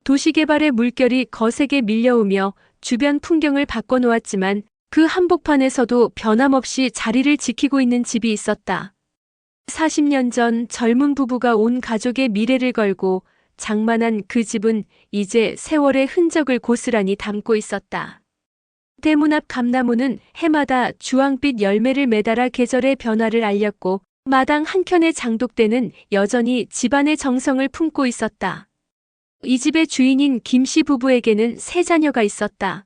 도시개발의 물결이 거세게 밀려오며 주변 풍경을 바꿔놓았지만 그 한복판에서도 변함없이 자리를 지키고 있는 집이 있었다. 40년 전 젊은 부부가 온 가족의 미래를 걸고 장만한 그 집은 이제 세월의 흔적을 고스란히 담고 있었다. 대문 앞 감나무는 해마다 주황빛 열매를 매달아 계절의 변화를 알렸고 마당 한켠의 장독대는 여전히 집안의 정성을 품고 있었다. 이 집의 주인인 김씨 부부에게는 세 자녀가 있었다.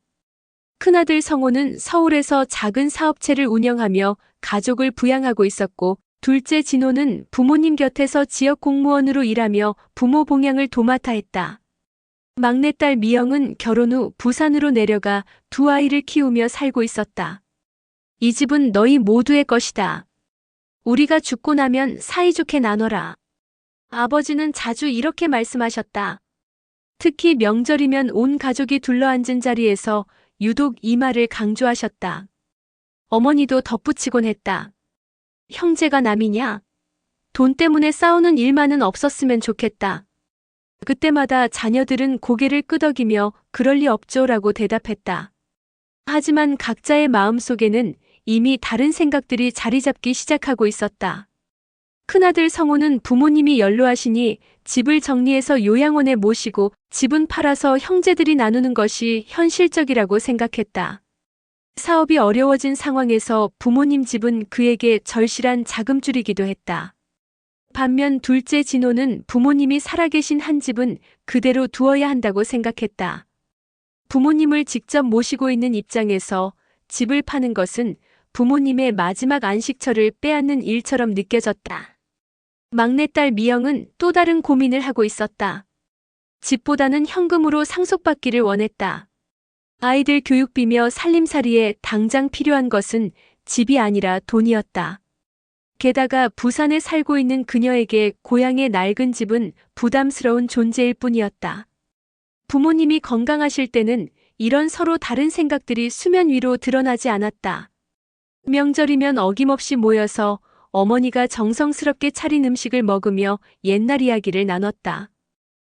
큰아들 성호는 서울에서 작은 사업체를 운영하며 가족을 부양하고 있었고 둘째 진호는 부모님 곁에서 지역 공무원으로 일하며 부모 봉양을 도맡아 했다. 막내딸 미영은 결혼 후 부산으로 내려가 두 아이를 키우며 살고 있었다. 이 집은 너희 모두의 것이다. 우리가 죽고 나면 사이좋게 나눠라. 아버지는 자주 이렇게 말씀하셨다. 특히 명절이면 온 가족이 둘러앉은 자리에서 유독 이 말을 강조하셨다. 어머니도 덧붙이곤 했다. 형제가 남이냐? 돈 때문에 싸우는 일만은 없었으면 좋겠다. 그때마다 자녀들은 고개를 끄덕이며 그럴 리 없죠라고 대답했다. 하지만 각자의 마음속에는 이미 다른 생각들이 자리 잡기 시작하고 있었다. 큰아들 성호는 부모님이 연로하시니 집을 정리해서 요양원에 모시고 집은 팔아서 형제들이 나누는 것이 현실적이라고 생각했다. 사업이 어려워진 상황에서 부모님 집은 그에게 절실한 자금줄이기도 했다. 반면 둘째 진호는 부모님이 살아계신 한 집은 그대로 두어야 한다고 생각했다. 부모님을 직접 모시고 있는 입장에서 집을 파는 것은 부모님의 마지막 안식처를 빼앗는 일처럼 느껴졌다. 막내딸 미영은 또 다른 고민을 하고 있었다. 집보다는 현금으로 상속받기를 원했다. 아이들 교육비며 살림살이에 당장 필요한 것은 집이 아니라 돈이었다. 게다가 부산에 살고 있는 그녀에게 고향의 낡은 집은 부담스러운 존재일 뿐이었다. 부모님이 건강하실 때는 이런 서로 다른 생각들이 수면 위로 드러나지 않았다. 명절이면 어김없이 모여서 어머니가 정성스럽게 차린 음식을 먹으며 옛날 이야기를 나눴다.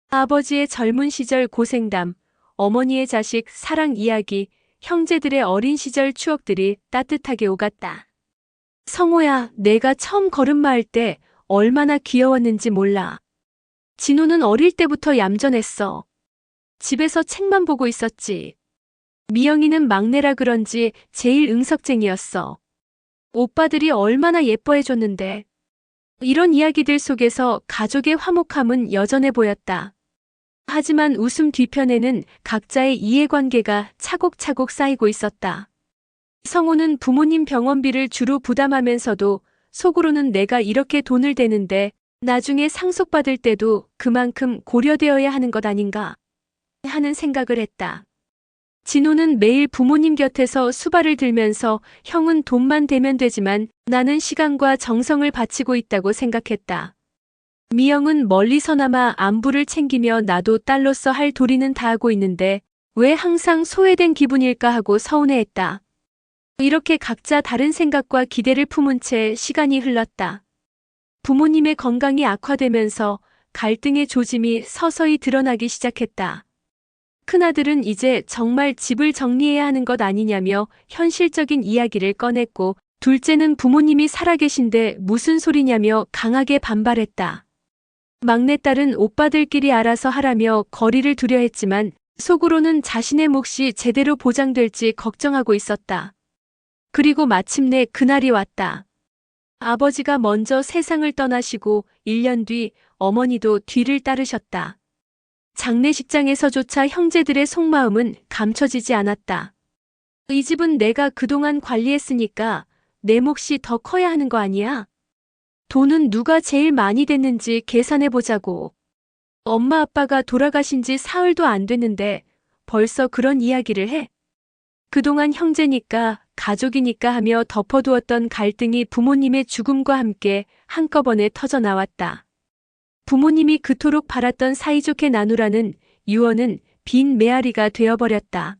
아버지의 젊은 시절 고생담, 어머니의 자식 사랑 이야기, 형제들의 어린 시절 추억들이 따뜻하게 오갔다. 성호야, 내가 처음 걸음마 할 때 얼마나 귀여웠는지 몰라. 진호는 어릴 때부터 얌전했어. 집에서 책만 보고 있었지. 미영이는 막내라 그런지 제일 응석쟁이였어. 오빠들이 얼마나 예뻐해줬는데. 이런 이야기들 속에서 가족의 화목함은 여전해 보였다. 하지만 웃음 뒤편에는 각자의 이해관계가 차곡차곡 쌓이고 있었다. 성호는 부모님 병원비를 주로 부담하면서도 속으로는 내가 이렇게 돈을 대는데 나중에 상속받을 때도 그만큼 고려되어야 하는 것 아닌가 하는 생각을 했다. 진호는 매일 부모님 곁에서 수발을 들면서 형은 돈만 대면 되지만 나는 시간과 정성을 바치고 있다고 생각했다. 미영은 멀리서나마 안부를 챙기며 나도 딸로서 할 도리는 다 하고 있는데 왜 항상 소외된 기분일까 하고 서운해했다. 이렇게 각자 다른 생각과 기대를 품은 채 시간이 흘렀다. 부모님의 건강이 악화되면서 갈등의 조짐이 서서히 드러나기 시작했다. 큰아들은 이제 정말 집을 정리해야 하는 것 아니냐며 현실적인 이야기를 꺼냈고 둘째는 부모님이 살아계신데 무슨 소리냐며 강하게 반발했다. 막내딸은 오빠들끼리 알아서 하라며 거리를 두려 했지만 속으로는 자신의 몫이 제대로 보장될지 걱정하고 있었다. 그리고 마침내 그날이 왔다. 아버지가 먼저 세상을 떠나시고 1년 뒤 어머니도 뒤를 따르셨다. 장례식장에서조차 형제들의 속마음은 감춰지지 않았다. 이 집은 내가 그동안 관리했으니까 내 몫이 더 커야 하는 거 아니야? 돈은 누가 제일 많이 됐는지 계산해보자고. 엄마 아빠가 돌아가신 지 사흘도 안 됐는데 벌써 그런 이야기를 해? 그동안 형제니까 가족이니까 하며 덮어두었던 갈등이 부모님의 죽음과 함께 한꺼번에 터져나왔다. 부모님이 그토록 바랐던 사이좋게 나누라는 유언은 빈 메아리가 되어버렸다.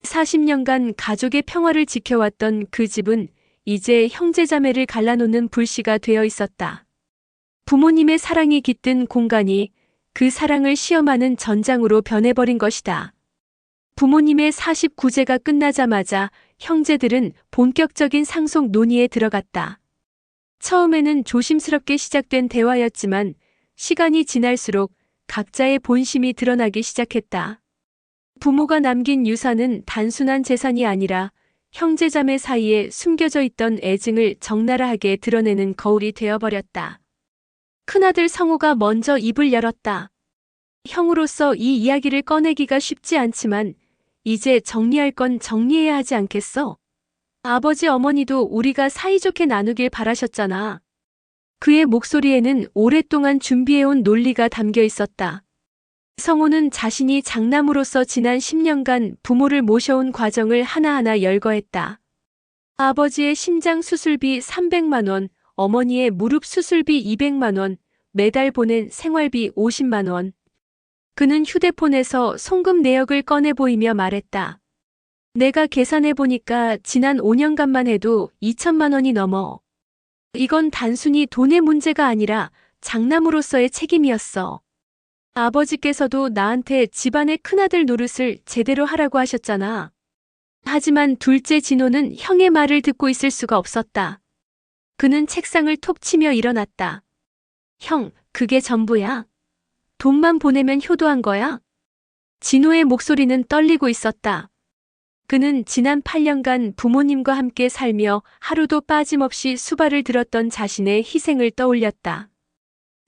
40년간 가족의 평화를 지켜왔던 그 집은 이제 형제자매를 갈라놓는 불씨가 되어 있었다. 부모님의 사랑이 깃든 공간이 그 사랑을 시험하는 전장으로 변해버린 것이다. 부모님의 49제가 끝나자마자 형제들은 본격적인 상속 논의에 들어갔다. 처음에는 조심스럽게 시작된 대화였지만 시간이 지날수록 각자의 본심이 드러나기 시작했다. 부모가 남긴 유산은 단순한 재산이 아니라 형제자매 사이에 숨겨져 있던 애증을 적나라하게 드러내는 거울이 되어버렸다. 큰아들 성호가 먼저 입을 열었다. 형으로서 이 이야기를 꺼내기가 쉽지 않지만 이제 정리할 건 정리해야 하지 않겠어? 아버지 어머니도 우리가 사이좋게 나누길 바라셨잖아. 그의 목소리에는 오랫동안 준비해온 논리가 담겨 있었다. 성호는 자신이 장남으로서 지난 10년간 부모를 모셔온 과정을 하나하나 열거했다. 아버지의 심장 수술비 300만 원, 어머니의 무릎 수술비 200만 원, 매달 보낸 생활비 50만 원. 그는 휴대폰에서 송금 내역을 꺼내 보이며 말했다. 내가 계산해 보니까 지난 5년간만 해도 2천만 원이 넘어. 이건 단순히 돈의 문제가 아니라 장남으로서의 책임이었어. 아버지께서도 나한테 집안의 큰아들 노릇을 제대로 하라고 하셨잖아. 하지만 둘째 진호는 형의 말을 듣고 있을 수가 없었다. 그는 책상을 톡 치며 일어났다. 형, 그게 전부야. 돈만 보내면 효도한 거야? 진호의 목소리는 떨리고 있었다. 그는 지난 8년간 부모님과 함께 살며 하루도 빠짐없이 수발을 들었던 자신의 희생을 떠올렸다.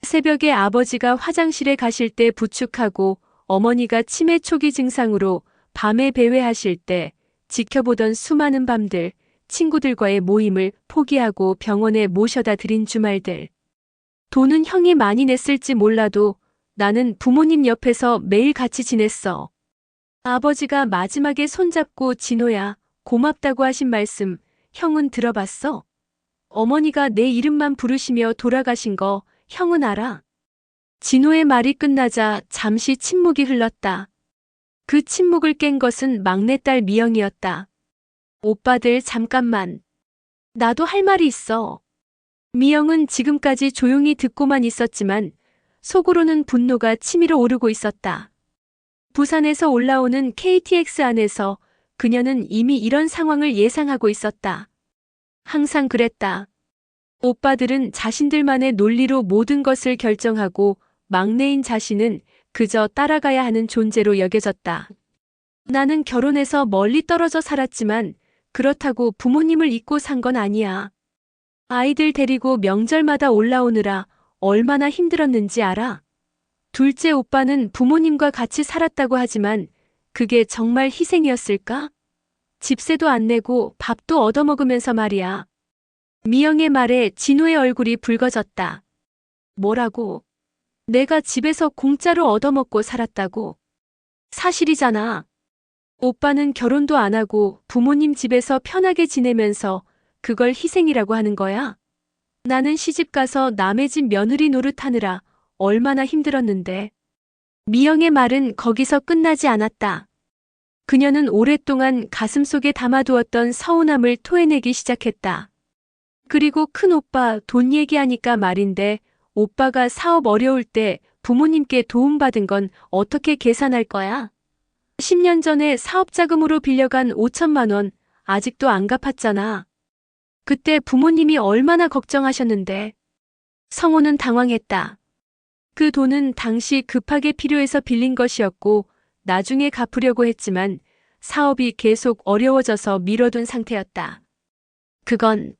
새벽에 아버지가 화장실에 가실 때 부축하고 어머니가 치매 초기 증상으로 밤에 배회하실 때 지켜보던 수많은 밤들, 친구들과의 모임을 포기하고 병원에 모셔다 드린 주말들. 돈은 형이 많이 냈을지 몰라도 나는 부모님 옆에서 매일 같이 지냈어. 아버지가 마지막에 손잡고 진호야, 고맙다고 하신 말씀, 형은 들어봤어? 어머니가 내 이름만 부르시며 돌아가신 거 형은 알아? 진호의 말이 끝나자 잠시 침묵이 흘렀다. 그 침묵을 깬 것은 막내딸 미영이었다. 오빠들 잠깐만. 나도 할 말이 있어. 미영은 지금까지 조용히 듣고만 있었지만 속으로는 분노가 치밀어 오르고 있었다. 부산에서 올라오는 KTX 안에서 그녀는 이미 이런 상황을 예상하고 있었다. 항상 그랬다. 오빠들은 자신들만의 논리로 모든 것을 결정하고 막내인 자신은 그저 따라가야 하는 존재로 여겨졌다. 나는 결혼해서 멀리 떨어져 살았지만 그렇다고 부모님을 잊고 산 건 아니야. 아이들 데리고 명절마다 올라오느라 얼마나 힘들었는지 알아? 둘째 오빠는 부모님과 같이 살았다고 하지만 그게 정말 희생이었을까? 집세도 안 내고 밥도 얻어먹으면서 말이야. 미영의 말에 진호의 얼굴이 붉어졌다. 뭐라고? 내가 집에서 공짜로 얻어먹고 살았다고? 사실이잖아. 오빠는 결혼도 안 하고 부모님 집에서 편하게 지내면서 그걸 희생이라고 하는 거야? 나는 시집가서 남의 집 며느리 노릇하느라 얼마나 힘들었는데. 미영의 말은 거기서 끝나지 않았다. 그녀는 오랫동안 가슴속에 담아두었던 서운함을 토해내기 시작했다. 그리고 큰 오빠 돈 얘기하니까 말인데 오빠가 사업 어려울 때 부모님께 도움받은 건 어떻게 계산할 거야? 10년 전에 사업 자금으로 빌려간 5천만 원 아직도 안 갚았잖아. 그때 부모님이 얼마나 걱정하셨는데. 성호는 당황했다. 그 돈은 당시 급하게 필요해서 빌린 것이었고 나중에 갚으려고 했지만 사업이 계속 어려워져서 미뤄둔 상태였다. 그건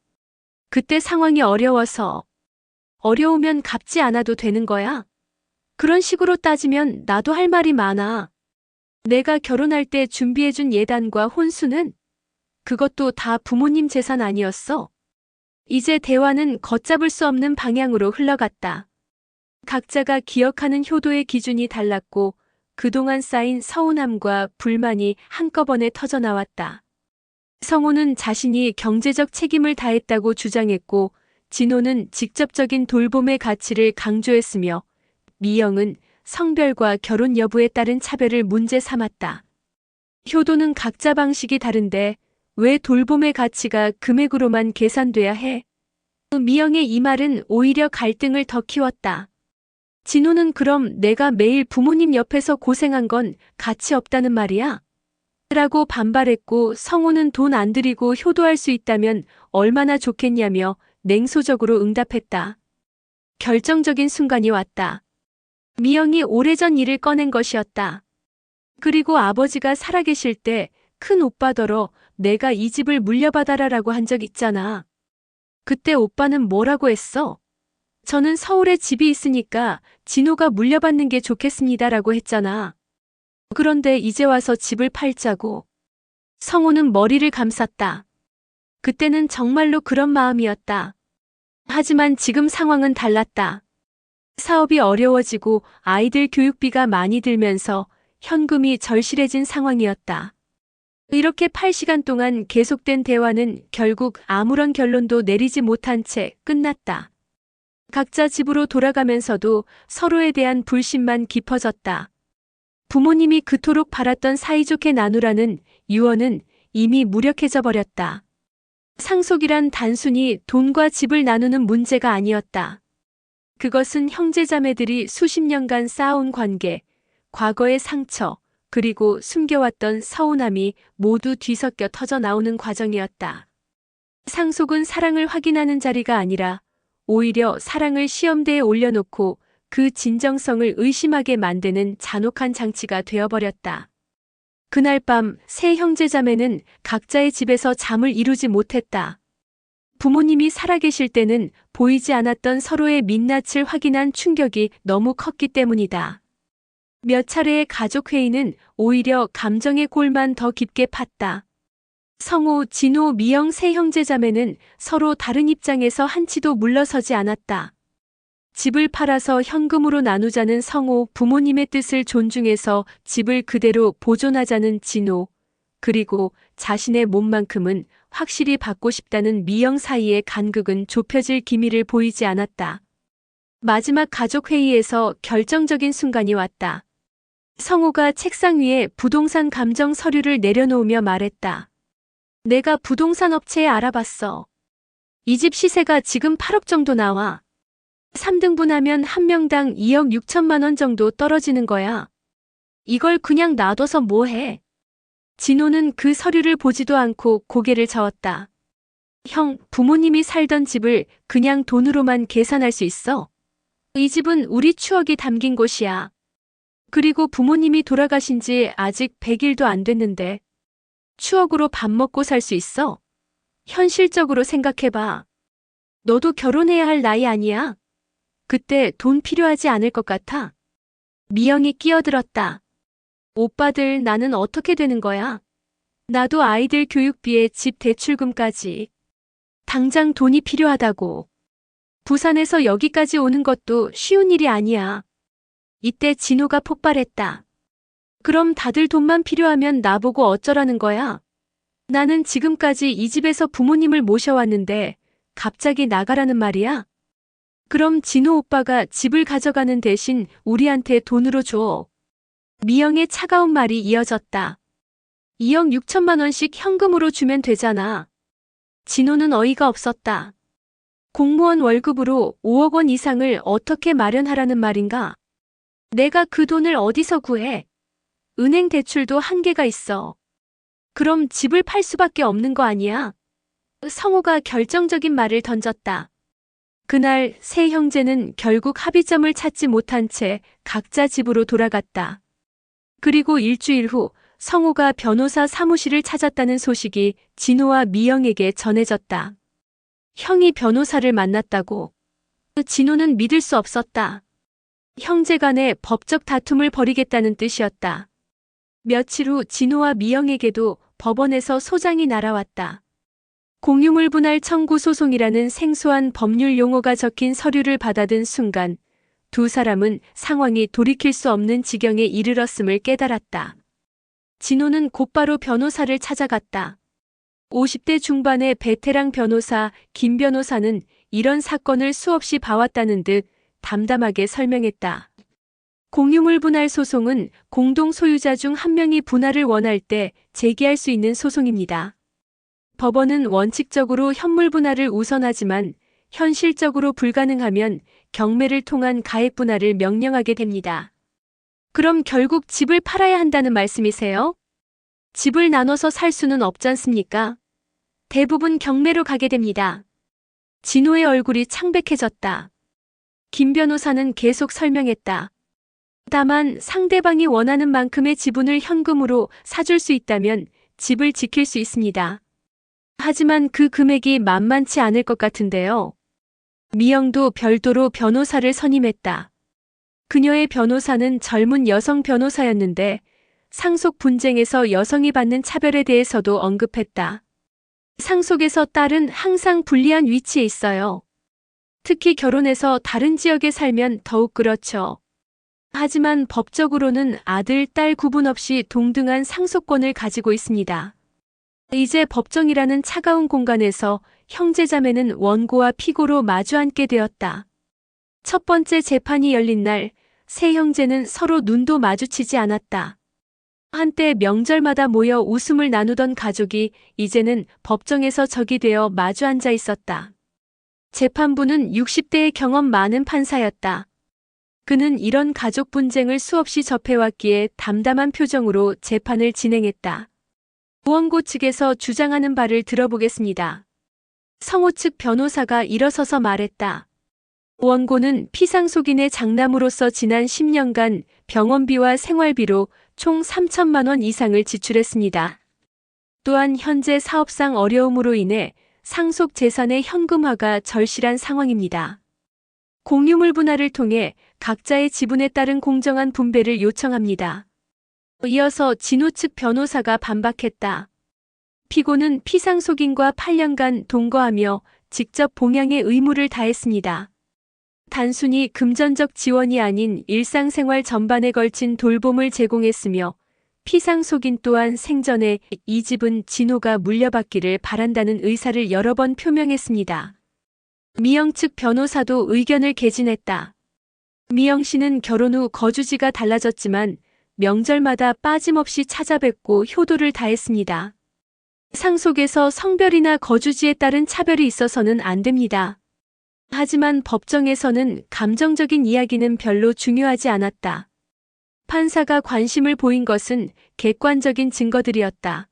그때 상황이 어려워서. 어려우면 갚지 않아도 되는 거야? 그런 식으로 따지면 나도 할 말이 많아. 내가 결혼할 때 준비해준 예단과 혼수는? 그것도 다 부모님 재산 아니었어? 이제 대화는 걷잡을 수 없는 방향으로 흘러갔다. 각자가 기억하는 효도의 기준이 달랐고 그동안 쌓인 서운함과 불만이 한꺼번에 터져나왔다. 성호는 자신이 경제적 책임을 다했다고 주장했고 진호는 직접적인 돌봄의 가치를 강조했으며 미영은 성별과 결혼 여부에 따른 차별을 문제 삼았다. 효도는 각자 방식이 다른데 왜 돌봄의 가치가 금액으로만 계산돼야 해? 미영의 이 말은 오히려 갈등을 더 키웠다. 진호는 그럼 내가 매일 부모님 옆에서 고생한 건 가치 없다는 말이야? 라고 반발했고 성호는 돈 안 들이고 효도할 수 있다면 얼마나 좋겠냐며 냉소적으로 응답했다. 결정적인 순간이 왔다. 미영이 오래전 일을 꺼낸 것이었다. 그리고 아버지가 살아계실 때 큰 오빠더러 내가 이 집을 물려받아라라고 한 적 있잖아. 그때 오빠는 뭐라고 했어? 저는 서울에 집이 있으니까 진호가 물려받는 게 좋겠습니다라고 했잖아. 그런데 이제 와서 집을 팔자고. 성호는 머리를 감쌌다. 그때는 정말로 그런 마음이었다. 하지만 지금 상황은 달랐다. 사업이 어려워지고 아이들 교육비가 많이 들면서 현금이 절실해진 상황이었다. 이렇게 8시간 동안 계속된 대화는 결국 아무런 결론도 내리지 못한 채 끝났다. 각자 집으로 돌아가면서도 서로에 대한 불신만 깊어졌다. 부모님이 그토록 바랐던 사이좋게 나누라는 유언은 이미 무력해져 버렸다. 상속이란 단순히 돈과 집을 나누는 문제가 아니었다. 그것은 형제자매들이 수십 년간 쌓아온 관계, 과거의 상처, 그리고 숨겨왔던 서운함이 모두 뒤섞여 터져 나오는 과정이었다. 상속은 사랑을 확인하는 자리가 아니라 오히려 사랑을 시험대에 올려놓고 그 진정성을 의심하게 만드는 잔혹한 장치가 되어버렸다. 그날 밤 세 형제자매는 각자의 집에서 잠을 이루지 못했다. 부모님이 살아계실 때는 보이지 않았던 서로의 민낯을 확인한 충격이 너무 컸기 때문이다. 몇 차례의 가족회의는 오히려 감정의 골만 더 깊게 팠다. 성호, 진호, 미영 세 형제자매는 서로 다른 입장에서 한치도 물러서지 않았다. 집을 팔아서 현금으로 나누자는 성호, 부모님의 뜻을 존중해서 집을 그대로 보존하자는 진호, 그리고 자신의 몸만큼은 확실히 받고 싶다는 미영 사이의 간극은 좁혀질 기미를 보이지 않았다. 마지막 가족회의에서 결정적인 순간이 왔다. 성호가 책상 위에 부동산 감정 서류를 내려놓으며 말했다. 내가 부동산 업체에 알아봤어. 이 집 시세가 지금 8억 정도 나와. 3등분하면 한 명당 2억 6천만 원 정도 떨어지는 거야. 이걸 그냥 놔둬서 뭐해? 진호는 그 서류를 보지도 않고 고개를 저었다. 형, 부모님이 살던 집을 그냥 돈으로만 계산할 수 있어? 이 집은 우리 추억이 담긴 곳이야. 그리고 부모님이 돌아가신 지 아직 100일도 안 됐는데 추억으로 밥 먹고 살 수 있어? 현실적으로 생각해봐. 너도 결혼해야 할 나이 아니야? 그때 돈 필요하지 않을 것 같아? 미영이 끼어들었다. 오빠들, 나는 어떻게 되는 거야? 나도 아이들 교육비에 집 대출금까지. 당장 돈이 필요하다고. 부산에서 여기까지 오는 것도 쉬운 일이 아니야. 이때 진호가 폭발했다. 그럼 다들 돈만 필요하면 나보고 어쩌라는 거야? 나는 지금까지 이 집에서 부모님을 모셔왔는데 갑자기 나가라는 말이야? 그럼 진호 오빠가 집을 가져가는 대신 우리한테 돈으로 줘. 미영의 차가운 말이 이어졌다. 2억 6천만 원씩 현금으로 주면 되잖아. 진호는 어이가 없었다. 공무원 월급으로 5억 원 이상을 어떻게 마련하라는 말인가? 내가 그 돈을 어디서 구해? 은행 대출도 한계가 있어. 그럼 집을 팔 수밖에 없는 거 아니야? 성호가 결정적인 말을 던졌다. 그날 세 형제는 결국 합의점을 찾지 못한 채 각자 집으로 돌아갔다. 그리고 일주일 후 성호가 변호사 사무실을 찾았다는 소식이 진호와 미영에게 전해졌다. 형이 변호사를 만났다고. 진호는 믿을 수 없었다. 형제 간의 법적 다툼을 벌이겠다는 뜻이었다. 며칠 후 진호와 미영에게도 법원에서 소장이 날아왔다. 공유물 분할 청구 소송이라는 생소한 법률 용어가 적힌 서류를 받아든 순간 두 사람은 상황이 돌이킬 수 없는 지경에 이르렀음을 깨달았다. 진호는 곧바로 변호사를 찾아갔다. 50대 중반의 베테랑 변호사 김 변호사는 이런 사건을 수없이 봐왔다는 듯 담담하게 설명했다. 공유물 분할 소송은 공동 소유자 중 한 명이 분할을 원할 때 제기할 수 있는 소송입니다. 법원은 원칙적으로 현물 분할을 우선하지만 현실적으로 불가능하면 경매를 통한 가액 분할을 명령하게 됩니다. 그럼 결국 집을 팔아야 한다는 말씀이세요? 집을 나눠서 살 수는 없잖습니까? 대부분 경매로 가게 됩니다. 진호의 얼굴이 창백해졌다. 김 변호사는 계속 설명했다. 다만 상대방이 원하는 만큼의 지분을 현금으로 사줄 수 있다면 집을 지킬 수 있습니다. 하지만 그 금액이 만만치 않을 것 같은데요. 미영도 별도로 변호사를 선임했다. 그녀의 변호사는 젊은 여성 변호사였는데 상속 분쟁에서 여성이 받는 차별에 대해서도 언급했다. 상속에서 딸은 항상 불리한 위치에 있어요. 특히 결혼해서 다른 지역에 살면 더욱 그렇죠. 하지만 법적으로는 아들, 딸 구분 없이 동등한 상속권을 가지고 있습니다. 이제 법정이라는 차가운 공간에서 형제자매는 원고와 피고로 마주 앉게 되었다. 첫 번째 재판이 열린 날, 세 형제는 서로 눈도 마주치지 않았다. 한때 명절마다 모여 웃음을 나누던 가족이 이제는 법정에서 적이 되어 마주 앉아 있었다. 재판부는 60대의 경험 많은 판사였다. 그는 이런 가족 분쟁을 수없이 접해왔기에 담담한 표정으로 재판을 진행했다. 원고 측에서 주장하는 바를 들어보겠습니다. 성호 측 변호사가 일어서서 말했다. 원고는 피상속인의 장남으로서 지난 10년간 병원비와 생활비로 총 3천만 원 이상을 지출했습니다. 또한 현재 사업상 어려움으로 인해 상속 재산의 현금화가 절실한 상황입니다. 공유물 분할을 통해 각자의 지분에 따른 공정한 분배를 요청합니다. 이어서 진호 측 변호사가 반박했다. 피고는 피상속인과 8년간 동거하며 직접 봉양의 의무를 다했습니다. 단순히 금전적 지원이 아닌 일상생활 전반에 걸친 돌봄을 제공했으며 피상속인 또한 생전에 이 집은 진호가 물려받기를 바란다는 의사를 여러 번 표명했습니다. 미영 측 변호사도 의견을 개진했다. 미영 씨는 결혼 후 거주지가 달라졌지만 명절마다 빠짐없이 찾아뵙고 효도를 다했습니다. 상속에서 성별이나 거주지에 따른 차별이 있어서는 안 됩니다. 하지만 법정에서는 감정적인 이야기는 별로 중요하지 않았다. 판사가 관심을 보인 것은 객관적인 증거들이었다.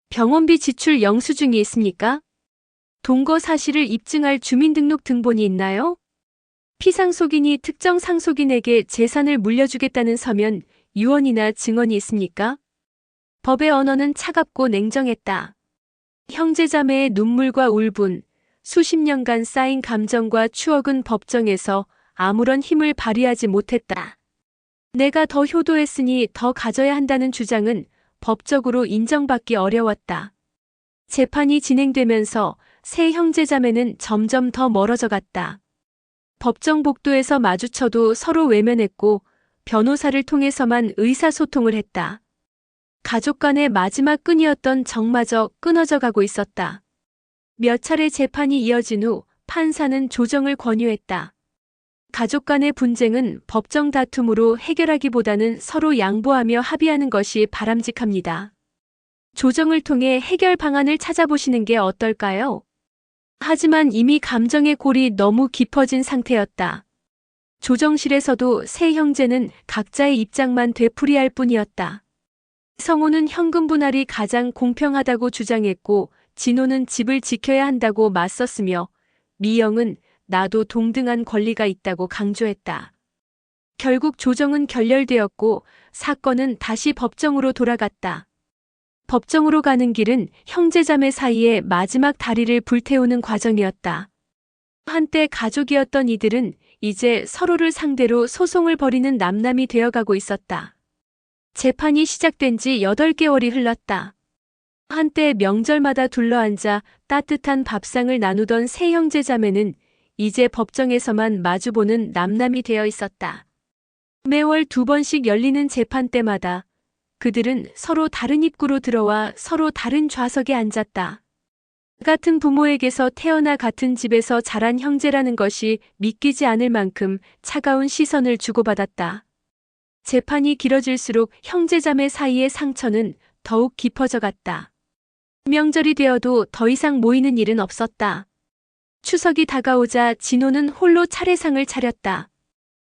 병원비 지출 영수증이 있습니까? 동거 사실을 입증할 주민등록 등본이 있나요? 피상속인이 특정 상속인에게 재산을 물려주겠다는 서면, 유언이나 증언이 있습니까? 법의 언어는 차갑고 냉정했다. 형제자매의 눈물과 울분, 수십 년간 쌓인 감정과 추억은 법정에서 아무런 힘을 발휘하지 못했다. 내가 더 효도했으니 더 가져야 한다는 주장은 법적으로 인정받기 어려웠다. 재판이 진행되면서 세 형제자매는 점점 더 멀어져 갔다. 법정 복도에서 마주쳐도 서로 외면했고 변호사를 통해서만 의사소통을 했다. 가족 간의 마지막 끈이었던 정마저 끊어져 가고 있었다. 몇 차례 재판이 이어진 후 판사는 조정을 권유했다. 가족 간의 분쟁은 법정 다툼으로 해결하기보다는 서로 양보하며 합의하는 것이 바람직합니다. 조정을 통해 해결 방안을 찾아보시는 게 어떨까요? 하지만 이미 감정의 골이 너무 깊어진 상태였다. 조정실에서도 세 형제는 각자의 입장만 되풀이할 뿐이었다. 성호는 현금 분할이 가장 공평하다고 주장했고 진호는 집을 지켜야 한다고 맞섰으며 미영은 나도 동등한 권리가 있다고 강조했다. 결국 조정은 결렬되었고 사건은 다시 법정으로 돌아갔다. 법정으로 가는 길은 형제자매 사이에 마지막 다리를 불태우는 과정이었다. 한때 가족이었던 이들은 이제 서로를 상대로 소송을 벌이는 남남이 되어가고 있었다. 재판이 시작된 지 8개월이 흘렀다. 한때 명절마다 둘러앉아 따뜻한 밥상을 나누던 세 형제자매는 이제 법정에서만 마주보는 남남이 되어 있었다. 매월 2번씩 열리는 재판 때마다 그들은 서로 다른 입구로 들어와 서로 다른 좌석에 앉았다. 같은 부모에게서 태어나 같은 집에서 자란 형제라는 것이 믿기지 않을 만큼 차가운 시선을 주고받았다. 재판이 길어질수록 형제자매 사이의 상처는 더욱 깊어져 갔다. 명절이 되어도 더 이상 모이는 일은 없었다. 추석이 다가오자 진호는 홀로 차례상을 차렸다.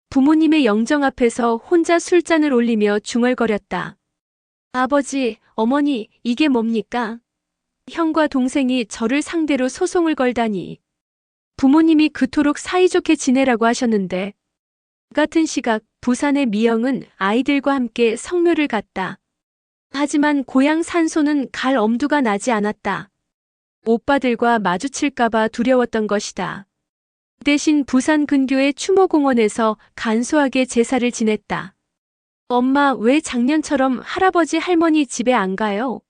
부모님의 영정 앞에서 혼자 술잔을 올리며 중얼거렸다. 아버지, 어머니, 이게 뭡니까? 형과 동생이 저를 상대로 소송을 걸다니. 부모님이 그토록 사이좋게 지내라고 하셨는데. 같은 시각 부산의 미영은 아이들과 함께 성묘를 갔다. 하지만 고향 산소는 갈 엄두가 나지 않았다. 오빠들과 마주칠까봐 두려웠던 것이다. 대신 부산 근교의 추모공원에서 간소하게 제사를 지냈다. 엄마, 왜 작년처럼 할아버지 할머니 집에 안 가요?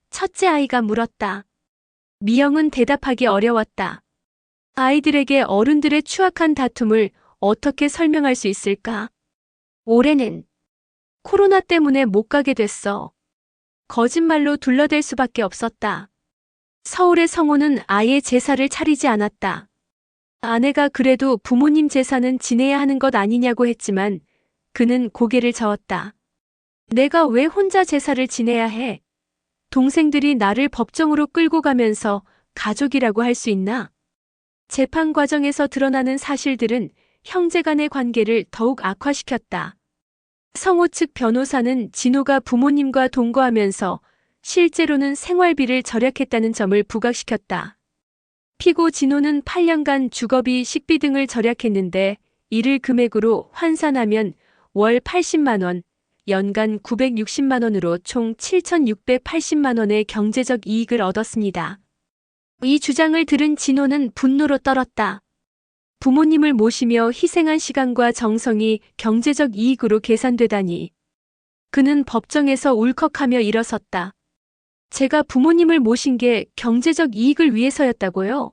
첫째 아이가 물었다. 미영은 대답하기 어려웠다. 아이들에게 어른들의 추악한 다툼을 어떻게 설명할 수 있을까? 올해는 코로나 때문에 못 가게 됐어. 거짓말로 둘러댈 수밖에 없었다. 서울의 성호는 아예 제사를 차리지 않았다. 아내가 그래도 부모님 제사는 지내야 하는 것 아니냐고 했지만 그는 고개를 저었다. 내가 왜 혼자 제사를 지내야 해? 동생들이 나를 법정으로 끌고 가면서 가족이라고 할 수 있나? 재판 과정에서 드러나는 사실들은 형제 간의 관계를 더욱 악화시켰다. 성호 측 변호사는 진호가 부모님과 동거하면서 실제로는 생활비를 절약했다는 점을 부각시켰다. 피고 진호는 8년간 주거비, 식비 등을 절약했는데 이를 금액으로 환산하면 월 80만 원, 연간 960만 원으로 총 7,680만 원의 경제적 이익을 얻었습니다. 이 주장을 들은 진호는 분노로 떨었다. 부모님을 모시며 희생한 시간과 정성이 경제적 이익으로 계산되다니. 그는 법정에서 울컥하며 일어섰다. 제가 부모님을 모신 게 경제적 이익을 위해서였다고요?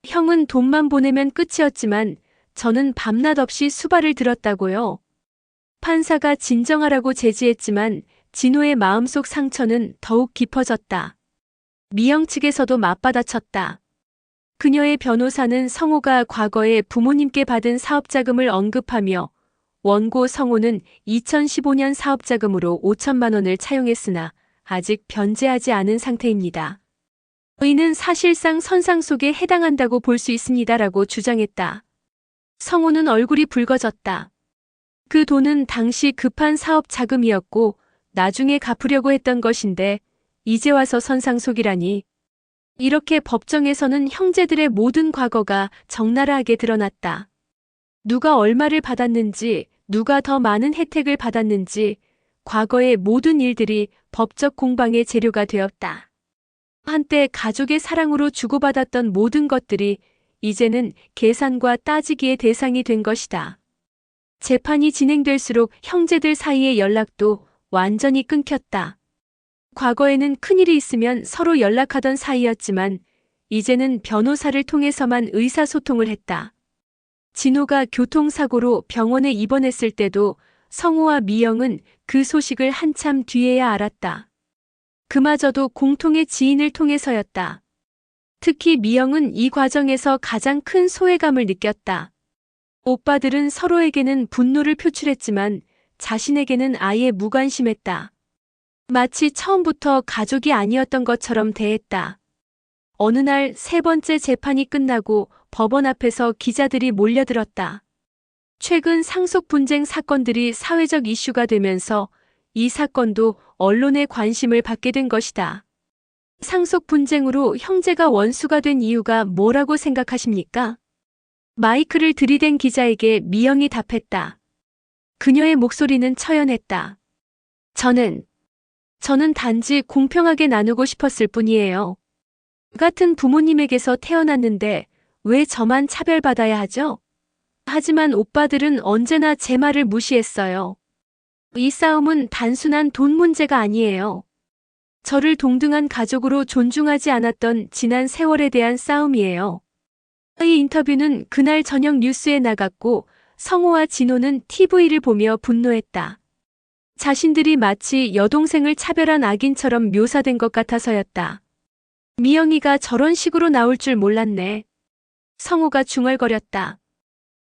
형은 돈만 보내면 끝이었지만 저는 밤낮 없이 수발을 들었다고요. 판사가 진정하라고 제지했지만 진호의 마음속 상처는 더욱 깊어졌다. 미영 측에서도 맞받아쳤다. 그녀의 변호사는 성호가 과거에 부모님께 받은 사업자금을 언급하며 원고 성호는 2015년 사업자금으로 5천만 원을 차용했으나 아직 변제하지 않은 상태입니다. 이는 사실상 선상 속에 해당한다고 볼 수 있습니다라고 주장했다. 성호는 얼굴이 붉어졌다. 그 돈은 당시 급한 사업 자금이었고 나중에 갚으려고 했던 것인데 이제 와서 선상 속이라니. 이렇게 법정에서는 형제들의 모든 과거가 적나라하게 드러났다. 누가 얼마를 받았는지, 누가 더 많은 혜택을 받았는지, 과거의 모든 일들이 법적 공방의 재료가 되었다. 한때 가족의 사랑으로 주고받았던 모든 것들이 이제는 계산과 따지기의 대상이 된 것이다. 재판이 진행될수록 형제들 사이의 연락도 완전히 끊겼다. 과거에는 큰일이 있으면 서로 연락하던 사이였지만 이제는 변호사를 통해서만 의사소통을 했다. 진호가 교통사고로 병원에 입원했을 때도 성호와 미영은 그 소식을 한참 뒤에야 알았다. 그마저도 공통의 지인을 통해서였다. 특히 미영은 이 과정에서 가장 큰 소외감을 느꼈다. 오빠들은 서로에게는 분노를 표출했지만 자신에게는 아예 무관심했다. 마치 처음부터 가족이 아니었던 것처럼 대했다. 어느 날 세 번째 재판이 끝나고 법원 앞에서 기자들이 몰려들었다. 최근 상속 분쟁 사건들이 사회적 이슈가 되면서 이 사건도 언론의 관심을 받게 된 것이다. 상속 분쟁으로 형제가 원수가 된 이유가 뭐라고 생각하십니까? 마이크를 들이댄 기자에게 미영이 답했다. 그녀의 목소리는 처연했다. 저는 단지 공평하게 나누고 싶었을 뿐이에요. 같은 부모님에게서 태어났는데 왜 저만 차별받아야 하죠? 하지만 오빠들은 언제나 제 말을 무시했어요. 이 싸움은 단순한 돈 문제가 아니에요. 저를 동등한 가족으로 존중하지 않았던 지난 세월에 대한 싸움이에요. 이 인터뷰는 그날 저녁 뉴스에 나갔고 성호와 진호는 TV를 보며 분노했다. 자신들이 마치 여동생을 차별한 악인처럼 묘사된 것 같아서였다. 미영이가 저런 식으로 나올 줄 몰랐네. 성호가 중얼거렸다.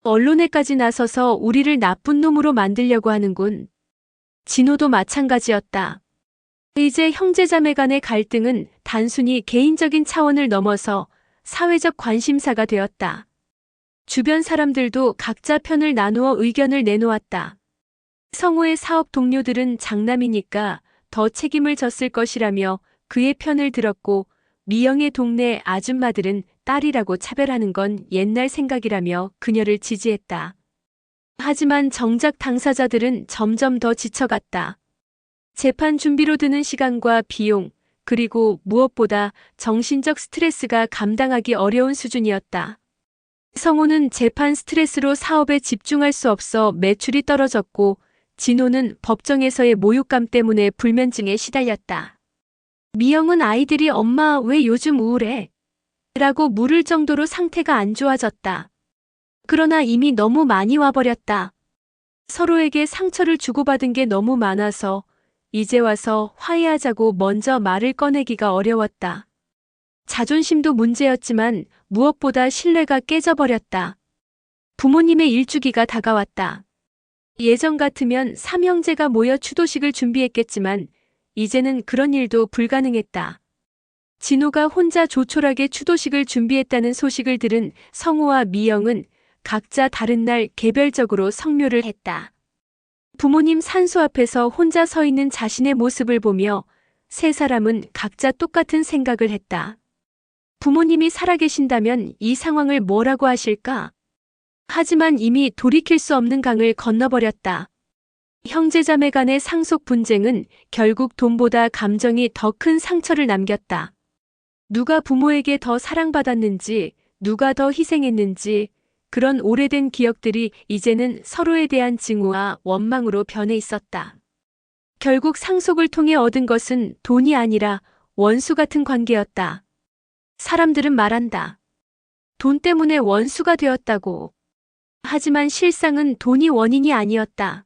언론에까지 나서서 우리를 나쁜 놈으로 만들려고 하는군. 진호도 마찬가지였다. 이제 형제자매 간의 갈등은 단순히 개인적인 차원을 넘어서 사회적 관심사가 되었다. 주변 사람들도 각자 편을 나누어 의견을 내놓았다. 성우의 사업 동료들은 장남이니까 더 책임을 졌을 것이라며 그의 편을 들었고, 미영의 동네 아줌마들은 딸이라고 차별하는 건 옛날 생각이라며 그녀를 지지했다. 하지만 정작 당사자들은 점점 더 지쳐갔다. 재판 준비로 드는 시간과 비용, 그리고 무엇보다 정신적 스트레스가 감당하기 어려운 수준이었다. 성우는 재판 스트레스로 사업에 집중할 수 없어 매출이 떨어졌고, 진호는 법정에서의 모욕감 때문에 불면증에 시달렸다. 미영은 아이들이 엄마 왜 요즘 우울해? 라고 물을 정도로 상태가 안 좋아졌다. 그러나 이미 너무 많이 와버렸다. 서로에게 상처를 주고받은 게 너무 많아서 이제 와서 화해하자고 먼저 말을 꺼내기가 어려웠다. 자존심도 문제였지만 무엇보다 신뢰가 깨져버렸다. 부모님의 일주기가 다가왔다. 예전 같으면 삼형제가 모여 추도식을 준비했겠지만 이제는 그런 일도 불가능했다. 진호가 혼자 조촐하게 추도식을 준비했다는 소식을 들은 성우와 미영은 각자 다른 날 개별적으로 성묘를 했다. 부모님 산소 앞에서 혼자 서 있는 자신의 모습을 보며 세 사람은 각자 똑같은 생각을 했다. 부모님이 살아계신다면 이 상황을 뭐라고 하실까? 하지만 이미 돌이킬 수 없는 강을 건너버렸다. 형제자매 간의 상속 분쟁은 결국 돈보다 감정이 더 큰 상처를 남겼다. 누가 부모에게 더 사랑받았는지, 누가 더 희생했는지, 그런 오래된 기억들이 이제는 서로에 대한 증오와 원망으로 변해 있었다. 결국 상속을 통해 얻은 것은 돈이 아니라 원수 같은 관계였다. 사람들은 말한다. 돈 때문에 원수가 되었다고. 하지만 실상은 돈이 원인이 아니었다.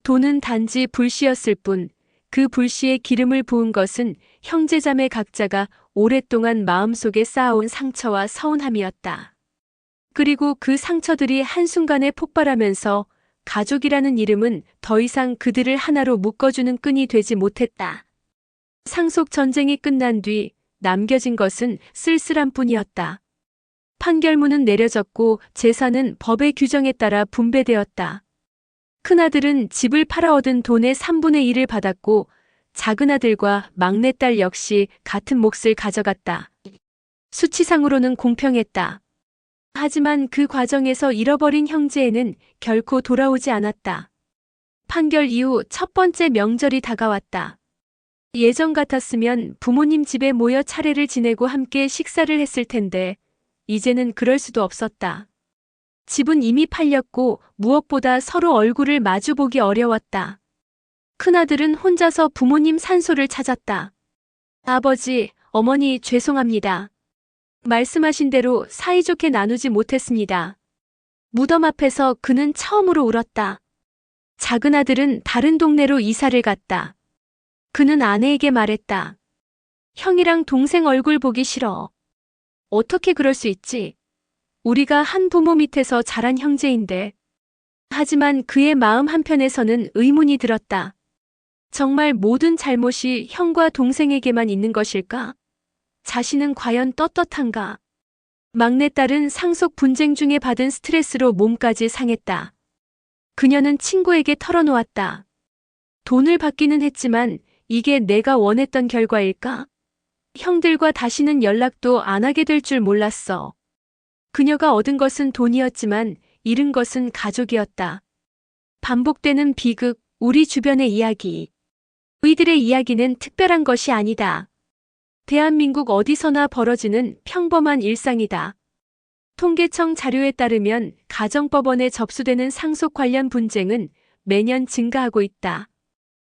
돈은 단지 불씨였을 뿐, 그 불씨에 기름을 부은 것은 형제자매 각자가 오랫동안 마음속에 쌓아온 상처와 서운함이었다. 그리고 그 상처들이 한순간에 폭발하면서 가족이라는 이름은 더 이상 그들을 하나로 묶어주는 끈이 되지 못했다. 상속 전쟁이 끝난 뒤 남겨진 것은 쓸쓸함 뿐이었다. 판결문은 내려졌고 재산은 법의 규정에 따라 분배되었다. 큰아들은 집을 팔아 얻은 돈의 3분의 1을 받았고 작은아들과 막내딸 역시 같은 몫을 가져갔다. 수치상으로는 공평했다. 하지만 그 과정에서 잃어버린 형제에는 결코 돌아오지 않았다. 판결 이후 첫 번째 명절이 다가왔다. 예전 같았으면 부모님 집에 모여 차례를 지내고 함께 식사를 했을 텐데 이제는 그럴 수도 없었다. 집은 이미 팔렸고 무엇보다 서로 얼굴을 마주보기 어려웠다. 큰아들은 혼자서 부모님 산소를 찾았다. 아버지, 어머니 죄송합니다. 말씀하신 대로 사이좋게 나누지 못했습니다. 무덤 앞에서 그는 처음으로 울었다. 작은아들은 다른 동네로 이사를 갔다. 그는 아내에게 말했다. 형이랑 동생 얼굴 보기 싫어. 어떻게 그럴 수 있지? 우리가 한 부모 밑에서 자란 형제인데. 하지만 그의 마음 한편에서는 의문이 들었다. 정말 모든 잘못이 형과 동생에게만 있는 것일까? 자신은 과연 떳떳한가? 막내딸은 상속 분쟁 중에 받은 스트레스로 몸까지 상했다. 그녀는 친구에게 털어놓았다. 돈을 받기는 했지만 이게 내가 원했던 결과일까? 형들과 다시는 연락도 안 하게 될 줄 몰랐어. 그녀가 얻은 것은 돈이었지만 잃은 것은 가족이었다. 반복되는 비극, 우리 주변의 이야기. 우리들의 이야기는 특별한 것이 아니다. 대한민국 어디서나 벌어지는 평범한 일상이다. 통계청 자료에 따르면 가정법원에 접수되는 상속 관련 분쟁은 매년 증가하고 있다.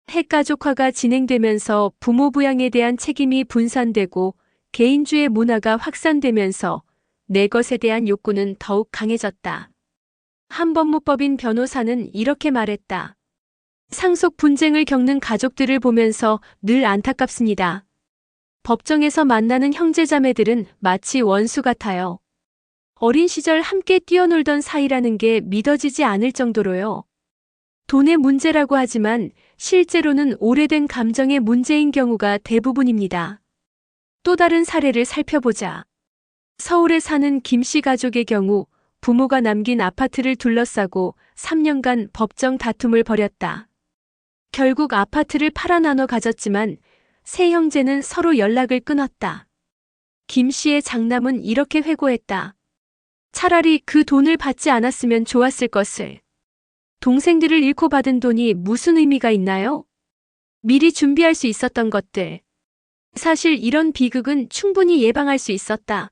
핵가족화가 진행되면서 부모 부양에 대한 책임이 분산되고 개인주의 문화가 확산되면서 내 것에 대한 욕구는 더욱 강해졌다. 한법무법인 변호사는 이렇게 말했다. 상속 분쟁을 겪는 가족들을 보면서 늘 안타깝습니다. 법정에서 만나는 형제자매들은 마치 원수 같아요. 어린 시절 함께 뛰어놀던 사이라는 게 믿어지지 않을 정도로요. 돈의 문제라고 하지만 실제로는 오래된 감정의 문제인 경우가 대부분입니다. 또 다른 사례를 살펴보자. 서울에 사는 김 씨 가족의 경우 부모가 남긴 아파트를 둘러싸고 3년간 법정 다툼을 벌였다. 결국 아파트를 팔아 나눠 가졌지만 세 형제는 서로 연락을 끊었다. 김 씨의 장남은 이렇게 회고했다. 차라리 그 돈을 받지 않았으면 좋았을 것을. 동생들을 잃고 받은 돈이 무슨 의미가 있나요? 미리 준비할 수 있었던 것들. 사실 이런 비극은 충분히 예방할 수 있었다.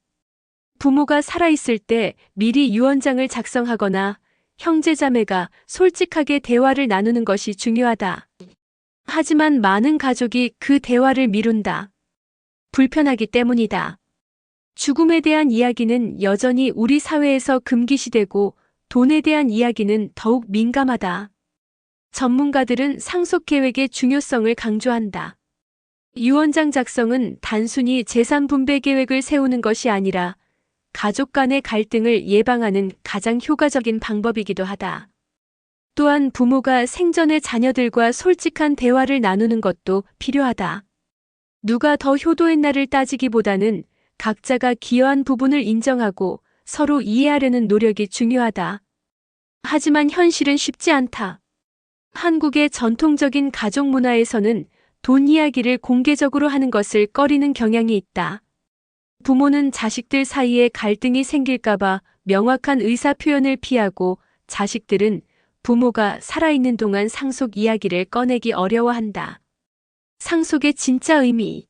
부모가 살아있을 때 미리 유언장을 작성하거나 형제자매가 솔직하게 대화를 나누는 것이 중요하다. 하지만 많은 가족이 그 대화를 미룬다. 불편하기 때문이다. 죽음에 대한 이야기는 여전히 우리 사회에서 금기시되고 돈에 대한 이야기는 더욱 민감하다. 전문가들은 상속 계획의 중요성을 강조한다. 유언장 작성은 단순히 재산 분배 계획을 세우는 것이 아니라 가족 간의 갈등을 예방하는 가장 효과적인 방법이기도 하다. 또한 부모가 생전에 자녀들과 솔직한 대화를 나누는 것도 필요하다. 누가 더 효도했나를 따지기보다는 각자가 기여한 부분을 인정하고 서로 이해하려는 노력이 중요하다. 하지만 현실은 쉽지 않다. 한국의 전통적인 가족 문화에서는 돈 이야기를 공개적으로 하는 것을 꺼리는 경향이 있다. 부모는 자식들 사이에 갈등이 생길까봐 명확한 의사 표현을 피하고 자식들은 부모가 살아있는 동안 상속 이야기를 꺼내기 어려워한다. 상속의 진짜 의미.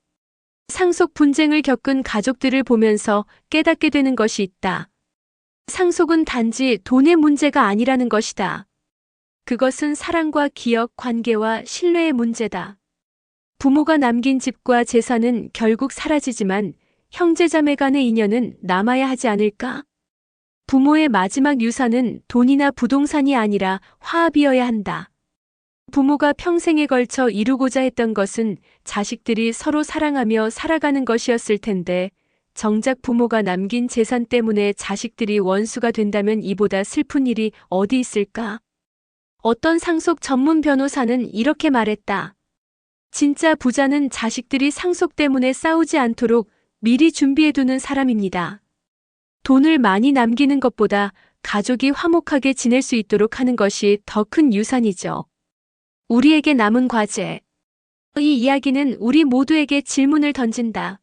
상속 분쟁을 겪은 가족들을 보면서 깨닫게 되는 것이 있다. 상속은 단지 돈의 문제가 아니라는 것이다. 그것은 사랑과 기억, 관계와 신뢰의 문제다. 부모가 남긴 집과 재산은 결국 사라지지만 형제자매 간의 인연은 남아야 하지 않을까? 부모의 마지막 유산은 돈이나 부동산이 아니라 화합이어야 한다. 부모가 평생에 걸쳐 이루고자 했던 것은 자식들이 서로 사랑하며 살아가는 것이었을 텐데, 정작 부모가 남긴 재산 때문에 자식들이 원수가 된다면 이보다 슬픈 일이 어디 있을까? 어떤 상속 전문 변호사는 이렇게 말했다. 진짜 부자는 자식들이 상속 때문에 싸우지 않도록 미리 준비해두는 사람입니다. 돈을 많이 남기는 것보다 가족이 화목하게 지낼 수 있도록 하는 것이 더 큰 유산이죠. 우리에게 남은 과제. 이 이야기는 우리 모두에게 질문을 던진다.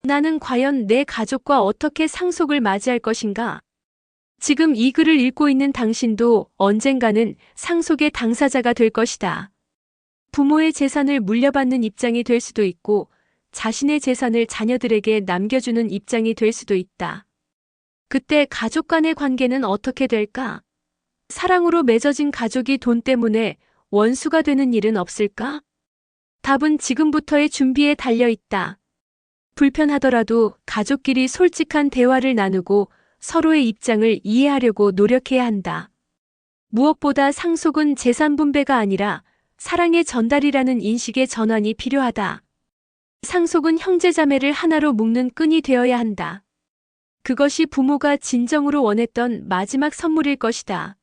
나는 과연 내 가족과 어떻게 상속을 맞이할 것인가? 지금 이 글을 읽고 있는 당신도 언젠가는 상속의 당사자가 될 것이다. 부모의 재산을 물려받는 입장이 될 수도 있고, 자신의 재산을 자녀들에게 남겨주는 입장이 될 수도 있다. 그때 가족 간의 관계는 어떻게 될까? 사랑으로 맺어진 가족이 돈 때문에 원수가 되는 일은 없을까? 답은 지금부터의 준비에 달려 있다. 불편하더라도 가족끼리 솔직한 대화를 나누고 서로의 입장을 이해하려고 노력해야 한다. 무엇보다 상속은 재산 분배가 아니라 사랑의 전달이라는 인식의 전환이 필요하다. 상속은 형제자매를 하나로 묶는 끈이 되어야 한다. 그것이 부모가 진정으로 원했던 마지막 선물일 것이다.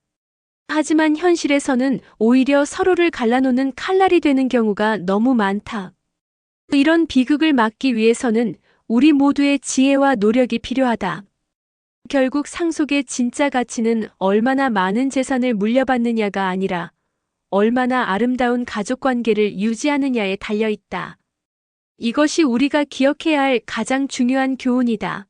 하지만 현실에서는 오히려 서로를 갈라놓는 칼날이 되는 경우가 너무 많다. 이런 비극을 막기 위해서는 우리 모두의 지혜와 노력이 필요하다. 결국 상속의 진짜 가치는 얼마나 많은 재산을 물려받느냐가 아니라 얼마나 아름다운 가족관계를 유지하느냐에 달려 있다. 이것이 우리가 기억해야 할 가장 중요한 교훈이다.